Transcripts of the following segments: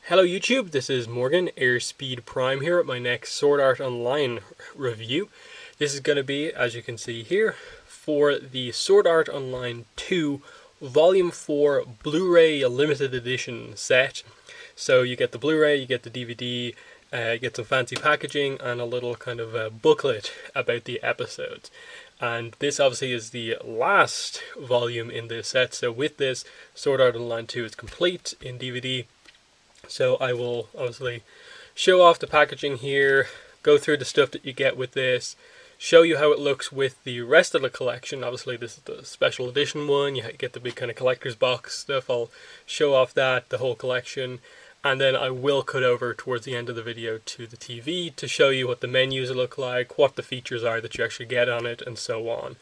Hello YouTube, this is Morgan, Airspeed Prime here at my next Sword Art Online review. This is going to be, as you can see here, for the Sword Art Online 2 Volume 4 Blu Ray Limited Edition set. So you get the Blu Ray, you get the DVD, you get some fancy packaging and a little kind of booklet about the episodes. And this obviously is the last volume in this set, so with this, Sword Art Online 2 is complete in DVD. So I will obviously show off the packaging here, go through the stuff that you get with this, show you how it looks with the rest of the collection. Obviously this is the special edition one, you get the big kind of collector's box stuff. I'll show off that, the whole collection, and then I will cut over towards the end of the video to the TV to show you what the menus look like, what the features are that you actually get on it, and so on.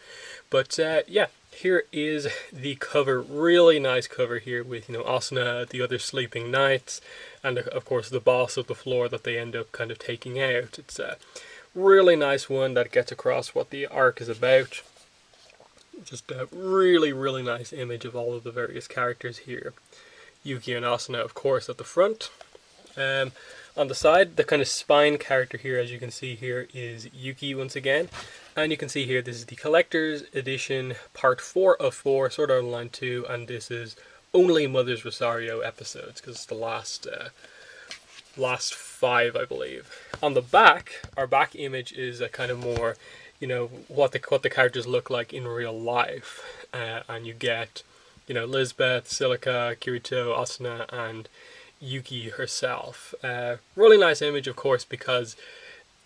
But yeah, here is the cover. Really nice cover here with, Asuna, the other sleeping knights, and of course the boss of the floor that they end up kind of taking out. It's a really nice one that gets across what the arc is about. Just a really, really nice image of all of the various characters here. Yuki and Asuna, of course, at the front. On the side, the kind of spine character here, as you can see here, is Yuki once again. And you can see here, this is the Collector's Edition, Part 4 of 4, Sword Art Online 2, and this is only Mother's Rosario episodes, because it's the last 5, I believe. On the back, our back image is a kind of more, what the characters look like in real life. And you get, Lisbeth, Silica, Kirito, Asuna, and Yuki herself. Really nice image, of course, because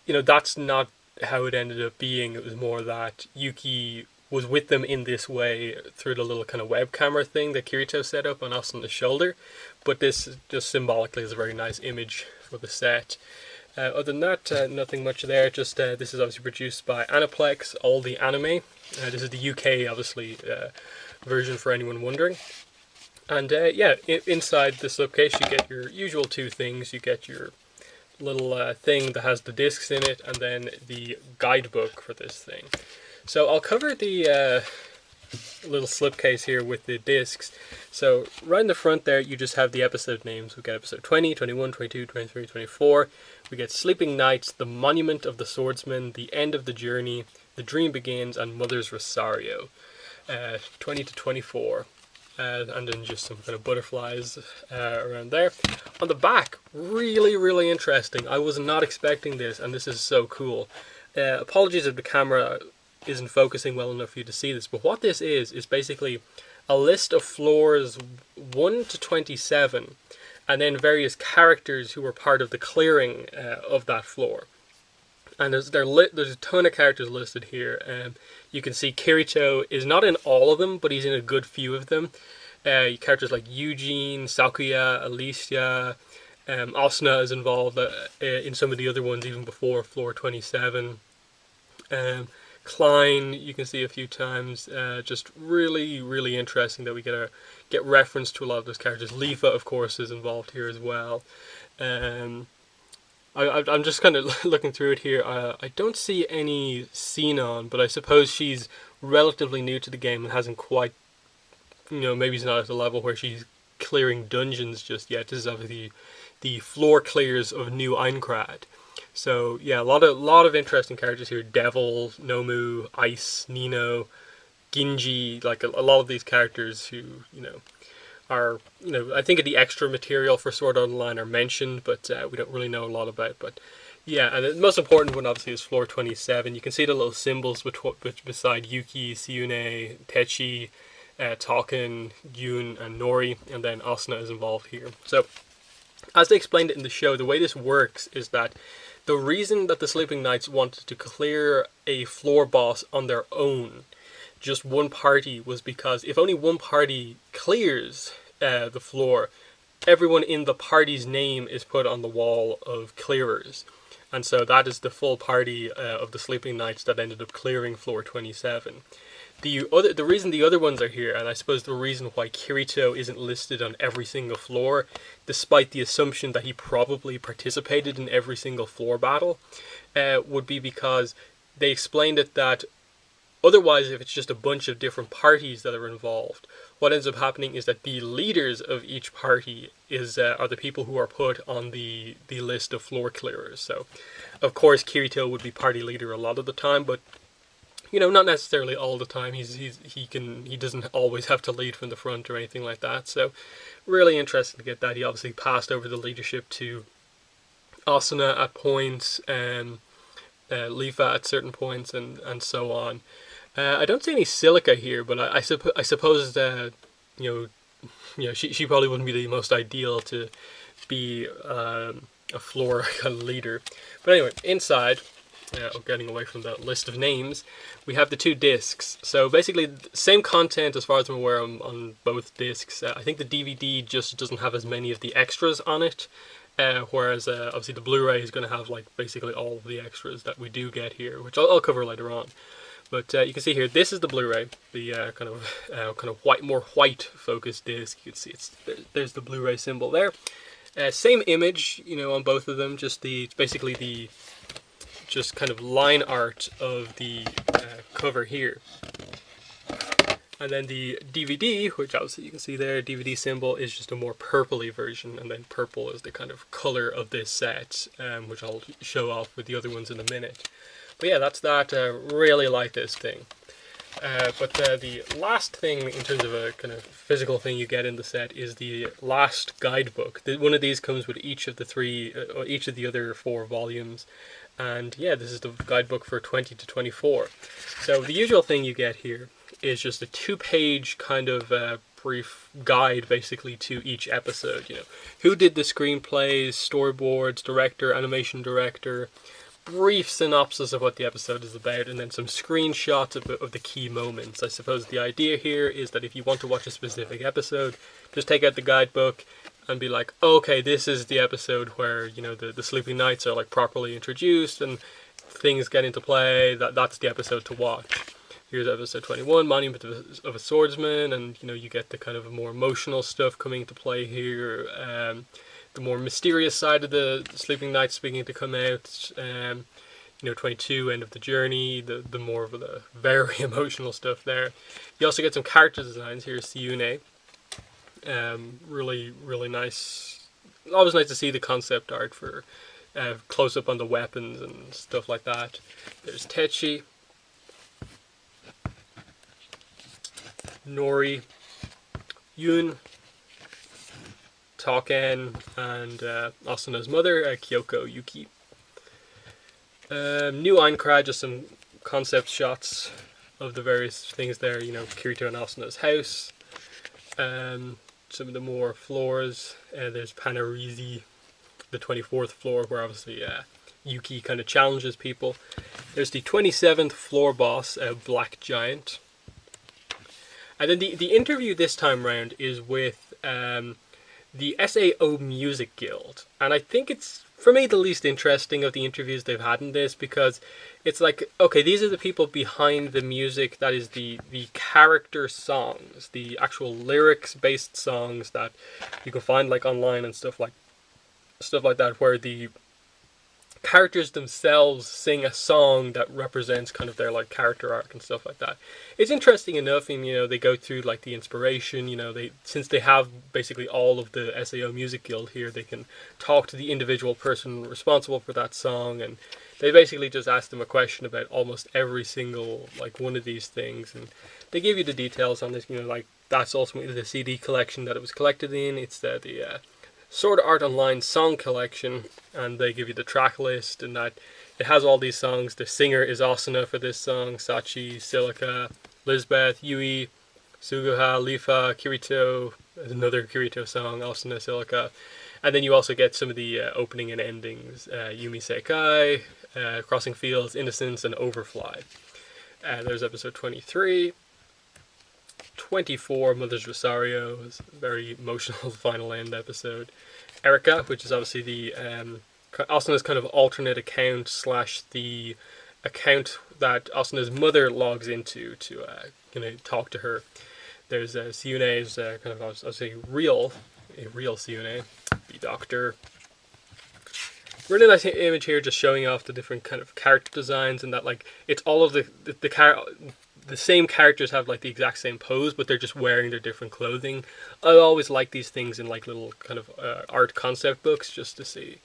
that's not how it ended up being. It was more that Yuki was with them in this way through the little kind of web camera thing that Kirito set up on Asuna's shoulder. But this just symbolically is a very nice image for the set. Other than that, nothing much there. Just this is obviously produced by Aniplex, all the anime. This is the UK, obviously, version for anyone wondering. And yeah, inside the slipcase you get your usual two things. You get your little thing that has the discs in it, and then the guidebook for this thing. So I'll cover the little slipcase here with the discs. So right in the front there you just have the episode names. We get episode 20, 21, 22, 23, 24. We get Sleeping Knights, The Monument of the Swordsman, The End of the Journey, The Dream Begins, and Mother's Rosario. 20 to 24. And then just some kind of butterflies around there. On the back, really, really interesting. I was not expecting this, and this is so cool. Apologies if the camera isn't focusing well enough for you to see this, but what this is basically a list of floors 1 to 27, and then various characters who were part of the clearing of that floor. And there's a ton of characters listed here. You can see Kirito is not in all of them, but he's in a good few of them. Characters like Eugene, Sakuya, Alicia, Asuna is involved in some of the other ones even before floor 27. Klein, you can see a few times. Just really, really interesting that we get reference to a lot of those characters. Lifa, of course, is involved here as well. I'm just kind of looking through it here. I don't see any Xenon, but I suppose she's relatively new to the game and hasn't quite, maybe she's not at the level where she's clearing dungeons just yet. This is obviously the floor clears of New Aincrad. So yeah, a lot of interesting characters here. Devil, Nomu, Ice, Nino, Ginji, like a lot of these characters who, are, I think the extra material for Sword Art Online are mentioned, but we don't really know a lot about. But yeah, and the most important one obviously is floor 27. You can see the little symbols beside Yuki, Siune, Techi, Taken, Yun, and Nori, and then Asuna is involved here. So, as they explained it in the show, the way this works is that the reason that the Sleeping Knights wanted to clear a floor boss on their own, just one party, was because if only one party clears the floor, everyone in the party's name is put on the wall of clearers. And so that is the full party of the Sleeping Knights that ended up clearing floor 27. The reason the other ones are here, and I suppose the reason why Kirito isn't listed on every single floor, despite the assumption that he probably participated in every single floor battle, would be because they explained it that Otherwise, if it's just a bunch of different parties that are involved, what ends up happening is that the leaders of each party are the people who are put on the list of floor clearers. So, of course, Kirito would be party leader a lot of the time, but not necessarily all the time. He doesn't always have to lead from the front or anything like that. So, really interesting to get that. He obviously passed over the leadership to Asuna at points, and Lifa at certain points, and so on. I don't see any Silica here, but I suppose that she probably wouldn't be the most ideal to be a floor kind of leader. But anyway, inside, getting away from that list of names, we have the 2 discs. So basically, same content as far as I'm aware on both discs. I think the DVD just doesn't have as many of the extras on it. Whereas obviously the Blu Ray is going to have like basically all of the extras that we do get here, which I'll cover later on. But you can see here, this is the Blu Ray, the kind of more white focused disc. You can see there's the Blu Ray symbol there. Same image, on both of them. Just basically the kind of line art of the cover here. And then the DVD, which obviously you can see there, DVD symbol, is just a more purpley version, and then purple is the kind of color of this set, which I'll show off with the other ones in a minute. But yeah, that's that. Really like this thing. But the last thing in terms of a kind of physical thing you get in the set is the last guidebook. One of these comes with each of the other 4 volumes. And yeah, this is the guidebook for 20 to 24. So the usual thing you get here is just a 2-page kind of brief guide basically to each episode. Who did the screenplays, storyboards, director, animation director, brief synopsis of what the episode is about, and then some screenshots of the key moments. I suppose the idea here is that if you want to watch a specific episode, just take out the guidebook and be like, okay, this is the episode where the Sleeping Knights are like properly introduced and things get into play. That's the episode to watch. Here's episode 21, Monument of a Swordsman, and you get the kind of more emotional stuff coming into play here. The more mysterious side of the Sleeping Knights beginning to come out. 22, End of the Journey, the more of the very emotional stuff there. You also get some character designs. Here's Siune. Really, really nice. Always nice to see the concept art for close up on the weapons and stuff like that. There's Techi, Nori, Yun, Token, and Asuna's mother, Kyoko Yuki. New Aincrad, just some concept shots of the various things there, Kirito and Asuna's house. Some of the more floors, there's Panarizi, the 24th floor, where obviously Yuki kind of challenges people. There's the 27th floor boss, Black Giant. And then the interview this time round is with the SAO Music Guild. And I think it's, for me, the least interesting of the interviews they've had in this, because it's like, okay, these are the people behind the music that is the character songs, the actual lyrics-based songs that you can find like online and stuff like that, where the characters themselves sing a song that represents kind of their like character arc and stuff like that. It's interesting enough, and they go through like the inspiration. Since they have basically all of the SAO Music Guild here, they can talk to the individual person responsible for that song, and they basically just ask them a question about almost every single like one of these things, and they give you the details on this. Like that's ultimately the CD collection that it was collected in. It's the Sword Art Online song collection, and they give you the track list, and that it has all these songs. The singer is Asuna for this song, Sachi, Silica, Lisbeth, Yui, Suguha, Lifa, Kirito, another Kirito song, Asuna, Silica. And then you also get some of the opening and endings, Yumi Seikai, Crossing Fields, Innocence, and Overfly. There's episode 23. 24, Mother's Rosario, is a very emotional final end episode. Erica, which is obviously the Asuna's kind of alternate account / the account that Asuna's mother logs into to talk to her. There's Siune's kind of, I'll say, a real Siune, the doctor. Really nice image here, just showing off the different kind of character designs, and that like it's all of the the same characters have like the exact same pose, but they're just wearing their different clothing. I always like these things in like little kind of art concept books, just to see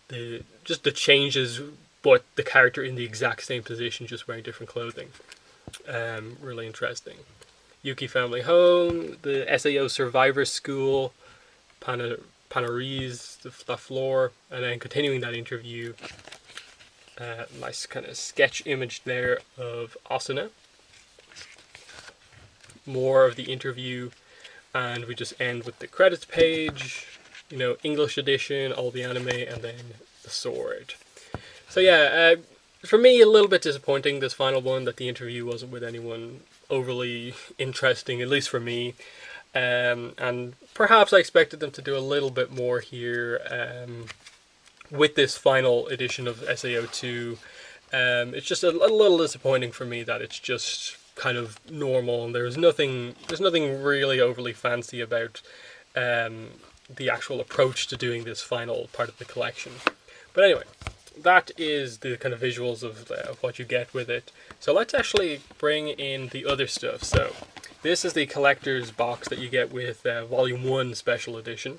the changes, but the character in the exact same position, just wearing different clothing. Really interesting. Yuki Family Home, the SAO Survivor School, Panarise, the floor, and then continuing that interview. Nice kind of sketch image there of Asuna. More of the interview, and we just end with the credits page, you know, English edition, all the anime, and then the sword. So yeah, for me, a little bit disappointing, this final one, that the interview wasn't with anyone overly interesting, at least for me. And perhaps I expected them to do a little bit more here with this final edition of SAO II. It's just a little disappointing for me that it's just kind of normal, and there's nothing really overly fancy about the actual approach to doing this final part of the collection. But anyway, that is the kind of visuals of what you get with it. So let's actually bring in the other stuff. So this is the collector's box that you get with Volume 1 Special Edition.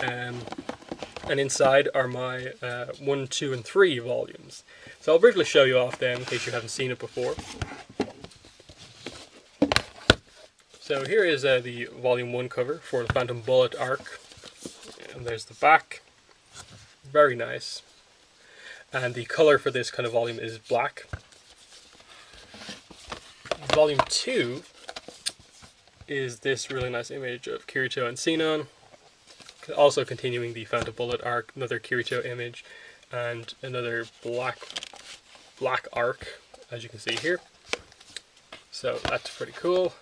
And inside are my 1, 2, and 3 volumes. So I'll briefly show you off them in case you haven't seen it before. So here is the Volume 1 cover for the Phantom Bullet arc. And there's the back. Very nice. And the color for this kind of volume is black. Volume 2 is this really nice image of Kirito and Sinon. Also continuing the Phantom Bullet arc, another Kirito image, and another black arc, as you can see here. So that's pretty cool.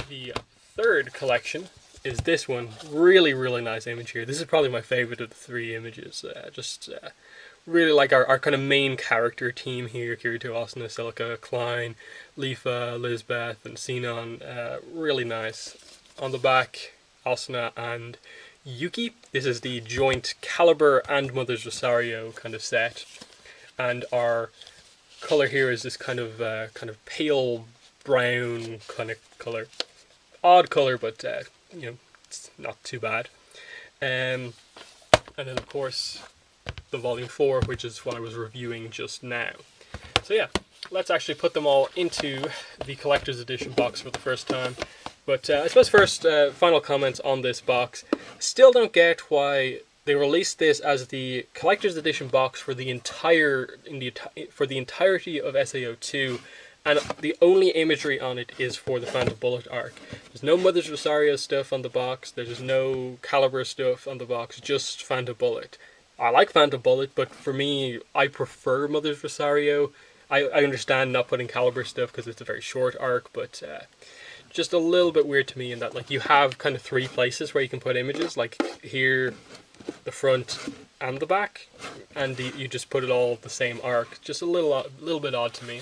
The third collection is this one. Really, really nice image here. This is probably my favorite of the 3 images. Really like our kind of main character team here: Kirito, Asuna, Celica, Klein, Lifa, Lisbeth, and Sinon. Really nice. On the back, Asuna and Yuki. This is the joint Caliber and Mother's Rosario kind of set, and our color here is this kind of pale brown kind of color. Odd color, but you know, it's not too bad. And then of course the Volume 4, which is what I was reviewing just now. So yeah, let's actually put them all into the collector's edition box for the first time. But I suppose first, final comments on this box. Still don't get why they released this as the collector's edition box for the entirety of SAO II, and the only imagery on it is for the Phantom Bullet arc. There's no Mother's Rosario stuff on the box. There's no Caliber stuff on the box. Just Phantom Bullet. I like Phantom Bullet, but for me, I prefer Mother's Rosario. I understand not putting Caliber stuff because it's a very short arc, but just a little bit weird to me in that, like, you have kind of 3 places where you can put images, like here, the front, and the back, and you just put it all the same arc. Just a little bit odd to me.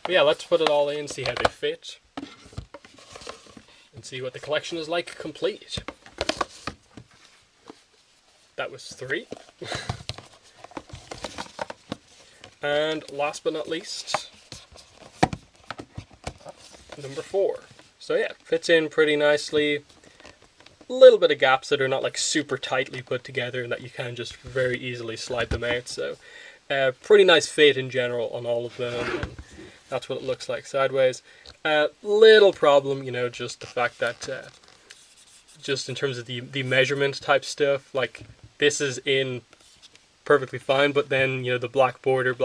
But yeah, let's put it all in, see how they fit, and see what the collection is like complete. That was 3. And last but not least, number 4. So yeah, fits in pretty nicely. A little bit of gaps that are not like super tightly put together and that you can just very easily slide them out. So pretty nice fit in general on all of them. And that's what it looks like sideways. Little problem, you know, just the fact that just in terms of the measurement type stuff, like this is in perfectly fine, but then, you know, the black border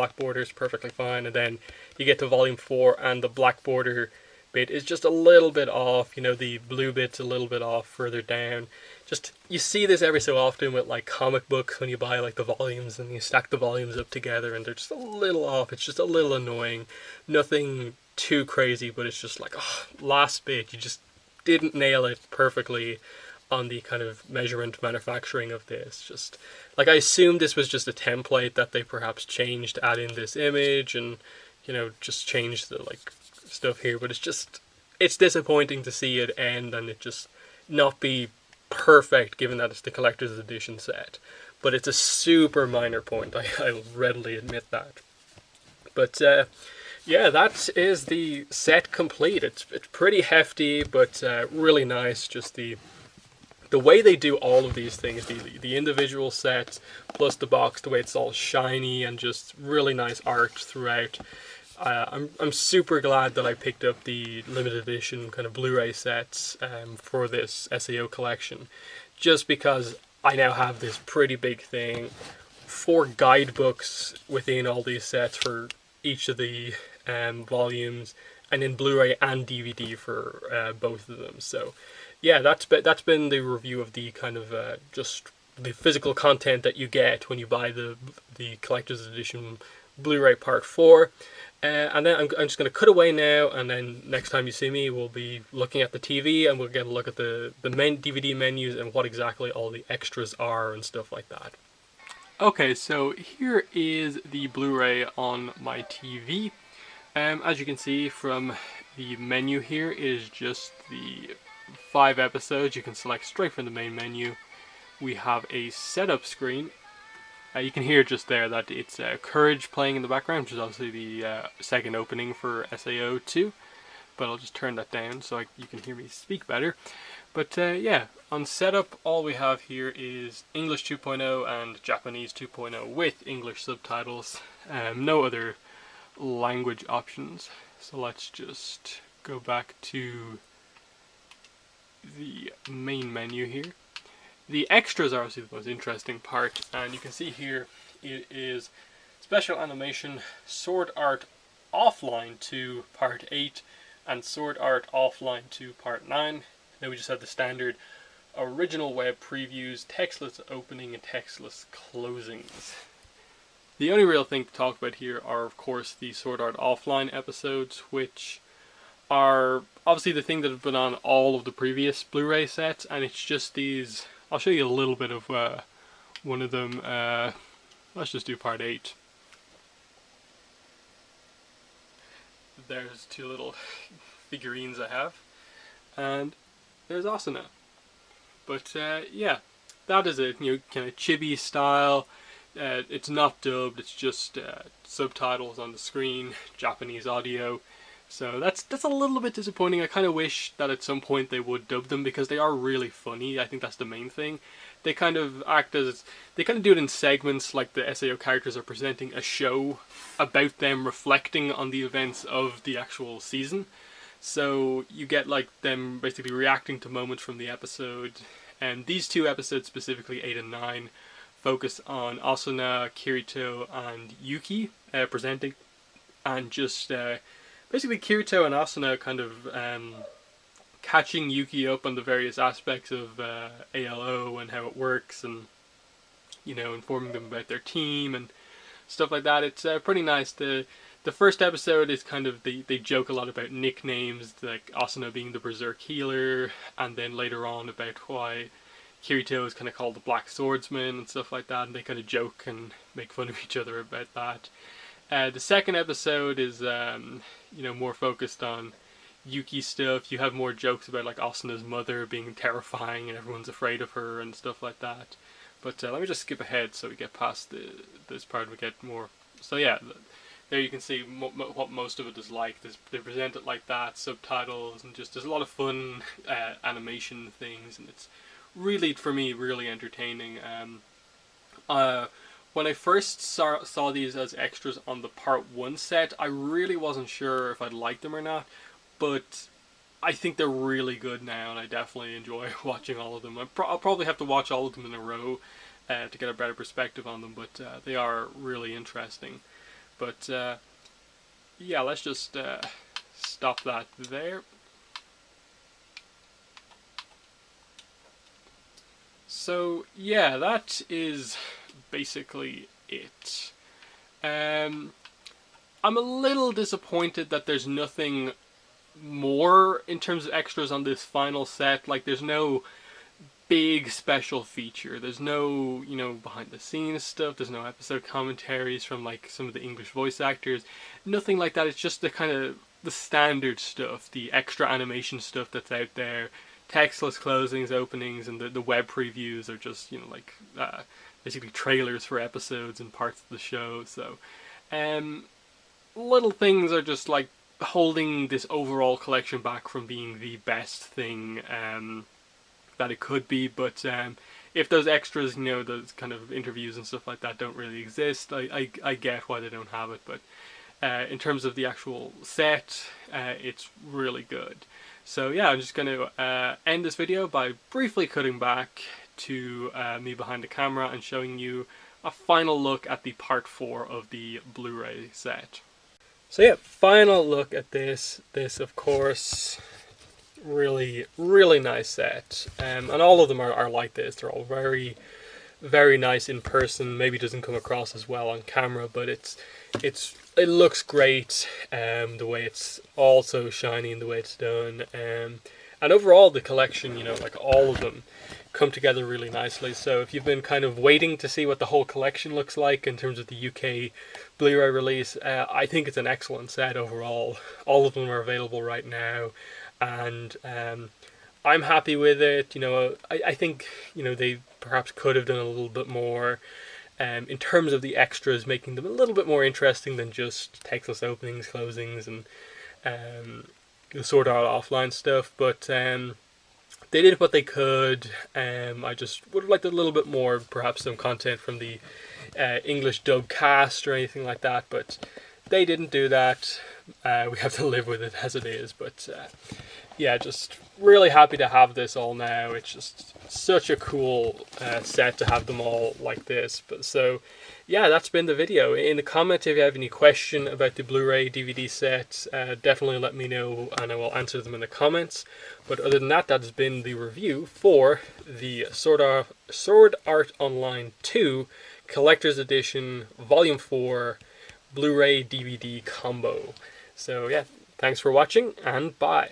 is perfectly fine, and then you get to Volume 4 and the black border bit is just a little bit off. You know, the blue bit's a little bit off further down. Just, you see this every so often with like comic books when you buy like the volumes and you stack the volumes up together and they're just a little off. It's just a little annoying. Nothing too crazy, but it's just like, oh, last bit, you just didn't nail it perfectly on the kind of measurement manufacturing of this. Just like, I assumed this was just a template that they perhaps changed to add in this image and, you know, just changed the like stuff here, but it's disappointing to see it end and it just not be perfect, given that it's the collector's edition set. But it's a super minor point, I'll readily admit that. But Yeah, that is the set complete. It's pretty hefty, but really nice. Just the way they do all of these things, the individual sets plus the box, the way it's all shiny and just really nice art throughout. I'm super glad that I picked up the limited edition kind of Blu-ray sets for this SAO collection, just because I now have this pretty big thing, 4 guidebooks within all these sets for each of the volumes, and in Blu-ray and DVD for both of them. So yeah, that's been the review of the kind of just the physical content that you get when you buy the collector's edition Blu-ray Part 4. And then I'm just going to cut away now, and then next time you see me, we'll be looking at the TV, and we'll get a look at the DVD menus and what exactly all the extras are and stuff like that. Okay, so here is the Blu-ray on my TV. As you can see from the menu here is just the 5 episodes. You can select straight from the main menu. We have a setup screen. You can hear just there that it's Courage playing in the background, which is obviously the second opening for SAO II. But I'll just turn that down so you can hear me speak better. But yeah, on setup, all we have here is English 2.0 and Japanese 2.0 with English subtitles. No other language options. So let's just go back to the main menu here. The extras are obviously the most interesting part, and you can see here it is Special Animation Sword Art Offline 2 Part 8 and Sword Art Offline 2 Part 9. Then we just have the standard original web previews, textless opening and textless closings. The only real thing to talk about here are, of course, the Sword Art Offline episodes, which are obviously the thing that have been on all of the previous Blu-ray sets, and it's just these. I'll show you a little bit of one of them. Let's just do Part 8. There's 2 little figurines I have, and there's Asuna. But yeah, that is it. You know, kind of chibi style. It's not dubbed. It's just subtitles on the screen, Japanese audio. So that's a little bit disappointing. I kind of wish that at some point they would dub them, because they are really funny. I think that's the main thing. They kind of do it in segments, like the SAO characters are presenting a show about them reflecting on the events of the actual season. So you get like them basically reacting to moments from the episode. And these 2 episodes, specifically 8 and 9, focus on Asuna, Kirito, and Yuki presenting, and just basically Kirito and Asuna kind of catching Yuki up on the various aspects of ALO and how it works, and you know, informing them about their team and stuff like that. It's pretty nice. The first episode is kind of, they joke a lot about nicknames, like Asuna being the Berserk Healer, and then later on about why Kirito is kind of called the Black Swordsman and stuff like that, and they kind of joke and make fun of each other about that. The second episode is you know, more focused on Yuki stuff. You have more jokes about like Asuna's mother being terrifying and everyone's afraid of her and stuff like that. But let me just skip ahead so we get past this part and we get more. So yeah, there you can see what most of it is like. They present it like that, subtitles, and just there's a lot of fun animation things, and it's really, for me, really entertaining. When I first saw these as extras on the Part 1 set, I really wasn't sure if I'd like them or not, but I think they're really good now, and I definitely enjoy watching all of them. I'll probably have to watch all of them in a row to get a better perspective on them, but they are really interesting. But yeah, let's just stop that there. So yeah, that is basically it. I'm a little disappointed that there's nothing more in terms of extras on this final set. Like, there's no big special feature. There's no, you know, behind the scenes stuff. There's no episode commentaries from like some of the English voice actors. Nothing like that. It's just the kind of the standard stuff, the extra animation stuff that's out there. Textless closings, openings, and the web previews are just, you know, like basically trailers for episodes and parts of the show. So little things are just like holding this overall collection back from being the best thing that it could be. But if those extras, those kind of interviews and stuff like that don't really exist, I get why they don't have it. But in terms of the actual set, it's really good. So yeah, I'm just going to end this video by briefly cutting back to me behind the camera and showing you a final look at the part 4 of the Blu-ray set. So yeah, final look at this. This, of course, really, really nice set. And all of them are like this. They're all very, very nice in person. Maybe it doesn't come across as well on camera, but it looks great. The way it's all so shiny and the way it's done. And overall, the collection, like all of them, come together really nicely. So if you've been kind of waiting to see what the whole collection looks like in terms of the UK Blu-ray release, I think it's an excellent set overall. All of them are available right now, and I'm happy with it. I think they perhaps could have done a little bit more in terms of the extras, making them a little bit more interesting than just textless openings, closings, and the Sword Art Offline stuff. But they did what they could. I just would have liked a little bit more, perhaps some content from the English dub cast or anything like that, but they didn't do that. We have to live with it as it is. But yeah, just really happy to have this all now. It's just such a cool set to have them all like this. But so yeah, that's been the video. In the comments, if you have any question about the Blu-ray DVD set, definitely let me know and I will answer them in the comments. But other than that, that's been the review for the Sword Art Online 2 Collector's Edition Volume 4 Blu-ray DVD combo. So yeah, thanks for watching and bye.